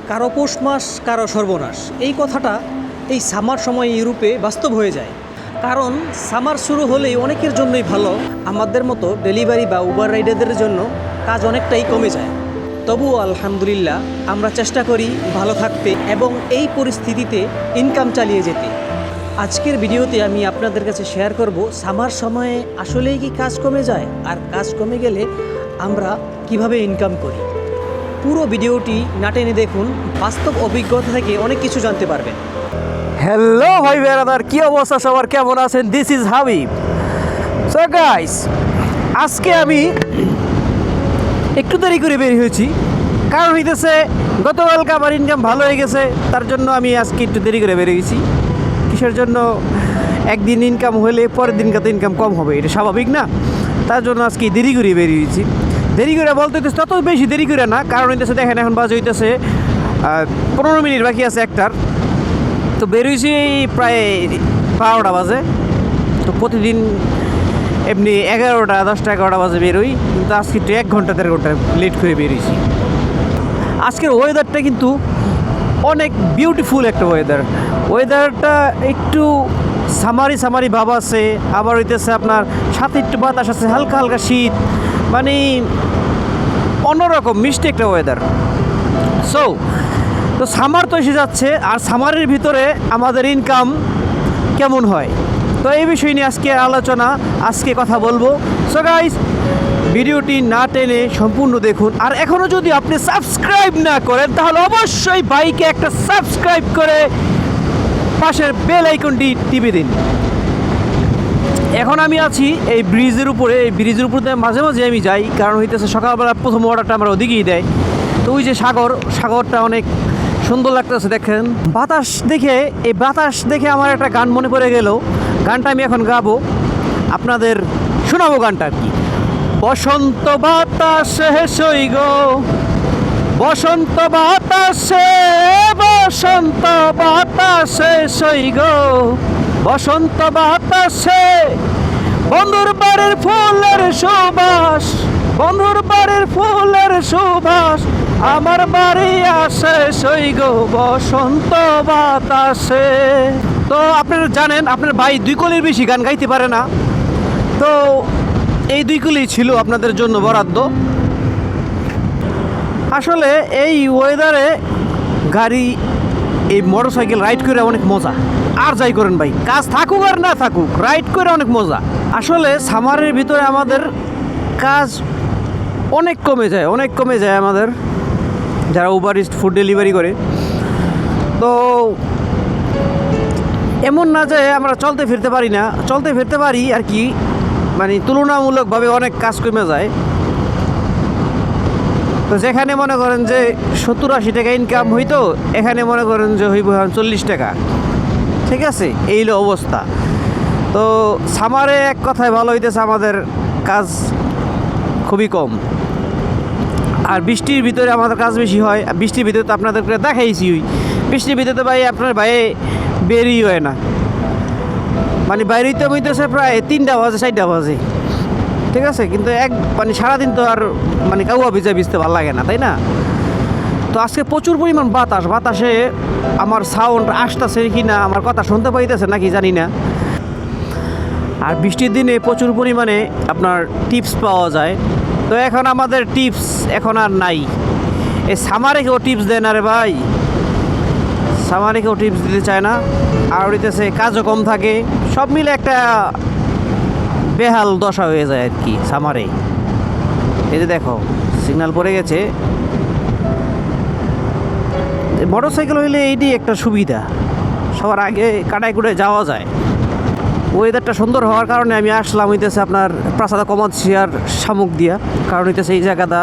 কারো পৌষ মাস কারো সর্বনাশ, এই কথাটা এই সামার সময় ইউরোপে বাস্তব হয়ে যায়। কারণ সামার শুরু হলেই অনেকের জন্যই ভালো, আমাদের মতো ডেলিভারি বা উবার রাইডারদের জন্য কাজ অনেকটাই কমে যায়। তবুও আলহামদুলিল্লাহ আমরা চেষ্টা করি ভালো থাকতে এবং এই পরিস্থিতিতে ইনকাম চালিয়ে যেতে। আজকের ভিডিওতে আমি আপনাদের কাছে শেয়ার করব সামার সময়ে আসলেই কি কাজ কমে যায়, আর কাজ কমে গেলে আমরা কিভাবে ইনকাম করি। পুরো ভিডিওটি না টেনে দেখুন, বাস্তব অভিজ্ঞতা থেকে অনেক কিছু জানতে পারবেন। হ্যালো ভাই বেরাদার, কি অবস্থা সবার, কেমন আছেন? This is Habib. So guys, আজকে আমি একটু দেরি করে বের হয়েছি, কারণ হইতেছে গতকালকে আমার ইনকাম ভালো হয়ে গেছে, তার জন্য আমি আজকে একটু দেরি করে বের হয়েছি। কিসের জন্য? একদিন ইনকাম হলে পরের দিনকে তো ইনকাম কম হবে, এটা স্বাভাবিক না? তার জন্য আজকে দেরি করে বের হয়েছি। দেরি করে বলতে হইতেছে তত বেশি দেরি করে না, কারণ হইতেছে দেখেন এখন বাজে হইতেছে 15 মিনিট বাকি আছে একটার। তো বেরোইছি প্রায় 12টা বাজে। তো প্রতিদিন এমনি 11টা 10টা 11টা বাজে বেরোই, কিন্তু আজকে একটু 1 ঘন্টা 1.5 ঘন্টা লেট করে বেরিয়েছি। আজকের ওয়েদারটা কিন্তু অনেক বিউটিফুল একটা ওয়েদারটা একটু সামারি ভাব আছে, আবার হইতেছে আপনার সাথে একটু বাতাস আছে, হালকা হালকা শীত, মানে অন্যরকম মিষ্টি একটা ওয়েদার। তো সামার তো এসে যাচ্ছে, আর সামারের ভিতরে আমাদের ইনকাম কেমন হয়, তো এই বিষয় নিয়ে আজকে আলোচনা, আজকে কথা বলবো। সো গাইস, ভিডিওটি না টেনে সম্পূর্ণ দেখুন। আর এখনও যদি আপনি সাবস্ক্রাইব না করেন তাহলে অবশ্যই বাইকে একটা সাবস্ক্রাইব করে পাশের বেল আইকনটি টিপে দিন। এখন আমি আছি এই ব্রিজের উপরে, এই ব্রিজের উপর মাঝে মাঝে আমি যাই, কারণ হইতেছে সকালবেলা প্রথম অর্ডারটা আমরা ওদিকেই দেয়। তো ওই যে সাগরটা অনেক সুন্দর লাগতেছে দেখেন। বাতাস দেখে আমার একটা গান মনে পড়ে গেল, গানটা আমি এখন গাবো, আপনাদের শোনাবো গানটা আর কি। বসন্ত বাতাসে সইগ, বসন্ত বাতাসে সইগ, বসন্ত বাতাসে বন্ধুর বাড়ির ফুলের সুবাস, বন্ধুর বাড়ির ফুলের সুবাস আমার বাড়ি আসে সইগ বসন্ত বাতাসে। তো আপনারা জানেন আপনার ভাই 2 কলির বেশি গান গাইতে পারে না, তো এই 2 কলি ছিল আপনাদের জন্য বরাদ্দ। আসলে এই ওয়েদারে গাড়ি, এই মোটর সাইকেল রাইড করে অনেক মজা। আর যাই করেন ভাই, কাজ থাকুক আর না থাকুক, রাইড করে অনেক মজা। আসলে সামারের ভিতরে আমাদের কাজ অনেক কমে যায় আমাদের যারা উবার ইস্ট ফুড ডেলিভারি করে। তো এমন না যে আমরা চলতে ফিরতে পারি আর কি, মানে তুলনামূলকভাবে অনেক কাজ কমে যায়। তো যেখানে মনে করেন যে 70-80 টাকা ইনকাম হইতো, এখানে মনে করেন যে হইব 40 টাকা। ঠিক আছে, এই হলো অবস্থা। তো সামারে এক কথায় ভালো হইতেছে আমাদের কাজ খুবই কম, আর বৃষ্টির ভিতরে আমাদের কাজ বেশি হয়। বৃষ্টির ভিতরে তো আপনাদেরকে দেখাইছি, বৃষ্টির ভিতরে তো ভাই আপনার ভাইয়ে বেরই হয় না, মানে বাইরে হইতেছে প্রায় 3টা বাজে 4টা বাজে। ঠিক আছে, কিন্তু মানে সারাদিন তো আর মানে কাউয়া ভিজতে ভালো লাগে না, তাই না? তো আজকে প্রচুর পরিমাণ বাতাসে আমার সাউন্ড আসতেছে কি না, আমার কথা শুনতে পাইতেছে নাকি জানি না। আর বৃষ্টির দিনে প্রচুর পরিমাণে আপনার টিপস পাওয়া যায়। তো এখন আমাদের টিপস এখন আর নাই। এই সামারে কেউ টিপস দেয় না রে ভাই, সামারে কেউ টিপস দিতে চায় না, আর হইতেছে কাজও কম থাকে, সব মিলে একটা বেহাল দশা হয়ে যায় আর কি সামারে। এই যে দেখো সিগন্যাল পড়ে গেছে। মোটর সাইকেল হইলে এইটি একটা সুবিধা, সবার আগে কাটায় কুটায় যাওয়া যায়। ওয়েদারটা সুন্দর হওয়ার কারণে আমি আসলাম হইতেছে আপনার প্রাসাদা কমার্শিয়াল শামুক দিয়া, কারণ হইতেছে এই জায়গাটা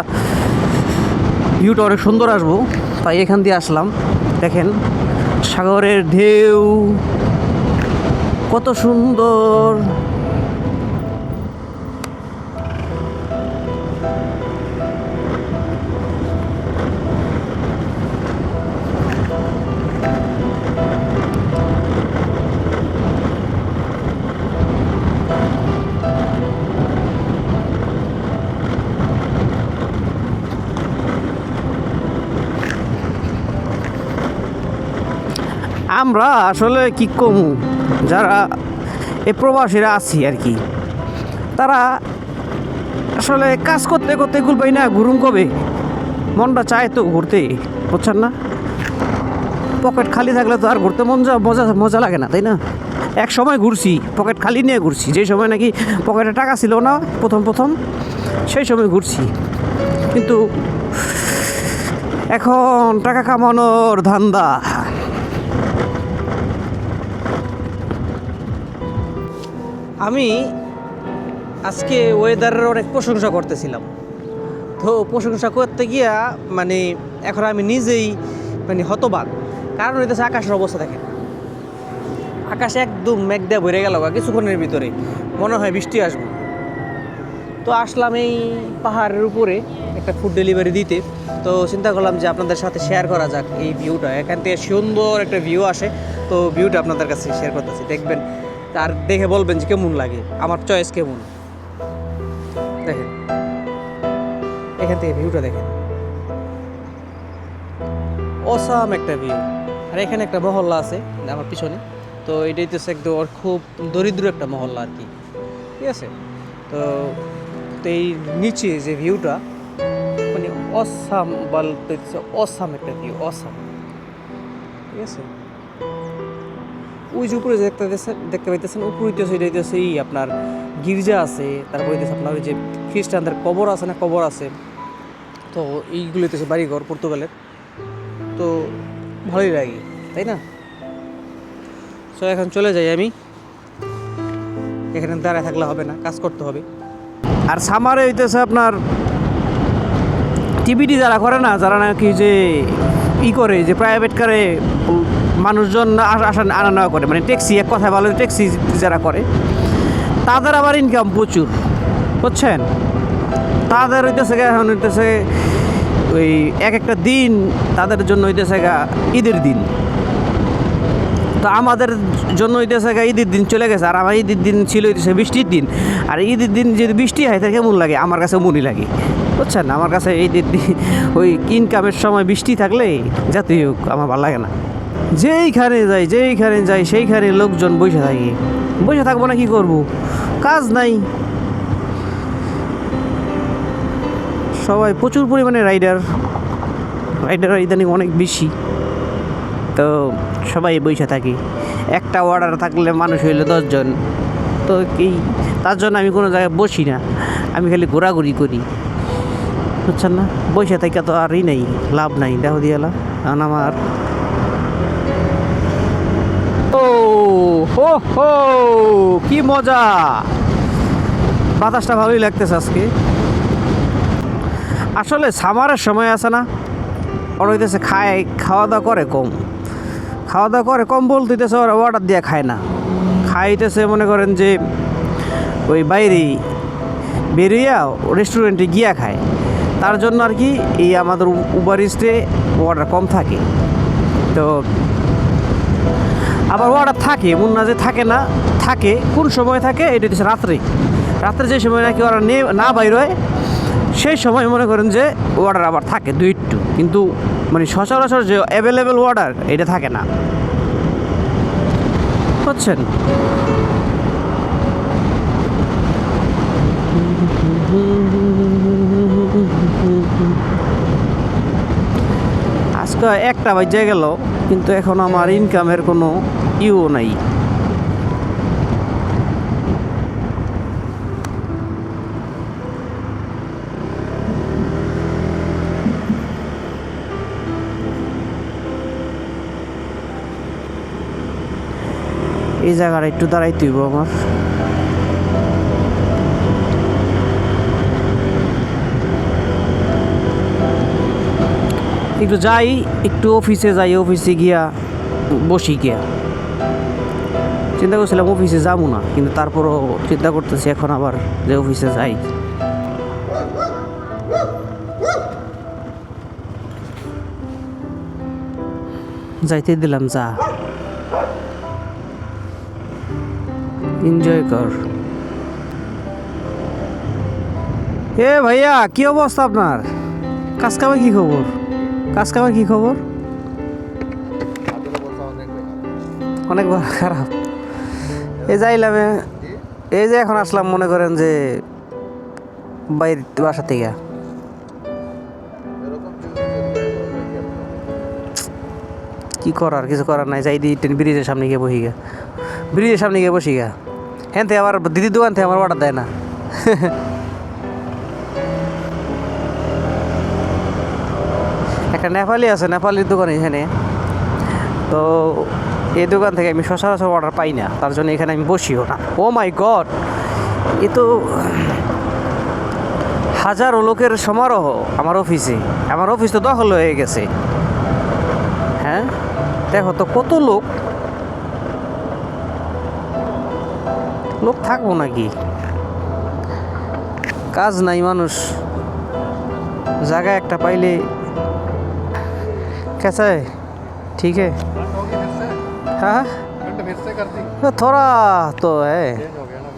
ভিউটা অনেক সুন্দর আসবো, তাই এখান দিয়ে আসলাম। দেখেন সাগরের ঢেউ কত সুন্দর। আমরা আসলে কি কমু, যারা এই প্রবাসীরা আছি আর কি, তারা আসলে কাজ করতে করতে ঘুরবেই না, ঘুরুম কবে? মনটা চায় তো ঘুরতে, বুঝছেন না? পকেট খালি থাকলে তো আর ঘুরতে মজা মজা লাগে না, তাই না? এক সময় ঘুরছি, পকেট খালি নিয়ে ঘুরছি, যে সময় নাকি পকেটে টাকা ছিল না প্রথম সেই সময় ঘুরছি। কিন্তু এখন টাকা কামানোর ধান্দা। আমি আজকে ওয়েদারের অনেক প্রশংসা করতেছিলাম, তো প্রশংসা করতে গিয়া মানে এখন আমি নিজেই মানে হতবাক। কারণ হইতেছে আকাশের অবস্থা দেখেন, আকাশে একদম মেঘ দিয়ে ভরে গেল কিছুক্ষণের ভিতরে, মনে হয় বৃষ্টি আসবে। তো আসলাম এই পাহাড়ের উপরে একটা ফুড ডেলিভারি দিতে, তো চিন্তা করলাম যে আপনাদের সাথে শেয়ার করা যাক এই ভিউটা। এখান থেকে সুন্দর একটা ভিউ আসে, তো ভিউটা আপনাদের কাছে শেয়ার করতেছি, দেখবেন আর দেখে বলবেন যে কেমন লাগে, আমার চয়েস কেমন। দেখেন এখান থেকে ভিউটা দেখেন, অসাম একটা ভিউ। আর এখানে একটা মহল্লা আছে আমার পিছনে, তো এটাই তো একদম ওর খুব দরিদ্র একটা মহল্লা আর কি, ঠিক আছে? তো তো এই নিচে যে ভিউটা মানে অসাম বলতে অসাম একটা ভিউ, অসাম, ঠিক আছে? ওই যে উপরে যে দেখতে পাইতেছেন, উপরে হইতেছে এটা হইতেছে এই আপনার গির্জা আছে, তারপরে হইতেছে আপনার ওই যে খ্রিস্টানদের কবর আছে না, কবর আছে। তো এইগুলো হইতেছে বাড়িঘর পর্তুগালের, তো ভালোই লাগে, তাই না? সো এখন চলে যাই আমি, এখানে দাঁড়ায় থাকলে হবে না, কাজ করতে হবে। আর সামারে হইতেছে আপনার টিভিটি যারা করে না, যারা নাকি যে করে যে প্রাইভেট কারে মানুষজন আসা আনা নেওয়া করে, মানে ট্যাক্সি, এক কথায় ভালো ট্যাক্সি যারা করে, তাদের আবার ইনকাম প্রচুর, বুঝছেন? তাদের হইতেছে এখন হইতেছে ওই এক একটা দিন তাদের জন্য হইতেছে ঈদের দিন। তো আমাদের জন্য হইতেছে ঈদের দিন চলে গেছে, আর আমার ঈদের দিন ছিল হইতেছে বৃষ্টির দিন। আর ঈদের দিন যদি বৃষ্টি হয় তাহলে কেমন লাগে? আমার কাছে মনই লাগে, বুঝছেন? আমার কাছে ঈদের দিন ওই ইনকামের সময় বৃষ্টি থাকলে যাতেই হোক আমার ভালো লাগে না। যেইখানে যাই সেইখানে লোকজন বসে থাকবো না, কি করব? কাজ নাই। সবাই প্রচুর পরিমাণে রাইডার ইদানিং অনেক বেশি, তো সবাই বসে থাকি। একটা অর্ডার থাকলে মানুষ হইলে 10 জন, তো কি তার জন্য আমি কোনো জায়গায় বসি না, আমি খালি ঘোরাঘুরি করি, বুঝছেন না? বসে থাকি তো আরই নেই, লাভ নাই। দেখো দিয়ালা কারণ আমার হো হো কি মজা, বাতাসটা ভালোই লাগতেছে আজকে। আসলে সামারের সময় আছে না, ওরা হইতেছে খাওয়া দাওয়া করে কম বলতেছে, ওরা অর্ডার দিয়ে খায় না, খাইতেছে মনে করেন যে ওই বাইরে বেরিয়ে রেস্টুরেন্টে গিয়া খায়। তার জন্য আর কি এই আমাদের উবার ইস্টে অর্ডার কম থাকে। তো আবার অর্ডার থাকে, এমন না যে থাকে না, থাকে। কোন সময় থাকে? এটা হচ্ছে রাত্রে যে সময় নাকি ওরা না বাইর হয়, সেই সময় মনে করেন যে অর্ডার আবার থাকে দুই একটু, কিন্তু মানে সচরাচর যে অ্যাভেলেবেল অর্ডার এটা থাকে না, বুঝছেন? আজকে 1টা বাজে গেল, কিন্তু এখন আমার ইনকামের কোনো নাই। এই জায়গাটা একটু দাঁড়াইতে হইব আমার। একটু যাই, একটু অফিসে গিয়া বসি গিয়া। চিন্তা করছিলাম অফিসে যাবো না, কিন্তু তারপরও চিন্তা করতেছি এখন আবার যে অফিসে যাই। যাইতে দিলাম, যা এনজয় কর। এ ভাইয়া, কি অবস্থা আপনার? কাজ কামের কি খবর? অনেক বড় খারাপ। এই যাইলাম এই যে এখন আসলাম মনে করেন যে বাইরে বাসা থেকে। কি করার, কিছু করার নাই, যাই দিই ব্রিজের সামনে গিয়ে বসি গা, ব্রিজের সামনে গিয়ে বসি গা। হ্যাঁ থেকে আবার দিদির দোকান থেকে আমার অর্ডার দেয় না। একটা নেপালি আছে, নেপালির দোকান এখানে, তো এই দোকান থেকে আমি সচরাচর অর্ডার পাই না, তার জন্য এখানে আমি বসিও না। ও মাই গড, এ তো হাজারো লোকের সমারোহ আমার অফিসে। আমার অফিস তো দখল হয়ে গেছে। হ্যাঁ দেখো তো কত লোক, লোক থাকবো নাকি, কাজ নাই, মানুষ জায়গা একটা পাইলে कैसा है? ठीक है। हाँ फिर से कर दी थोड़ा तो है। चेंज हो गया ना।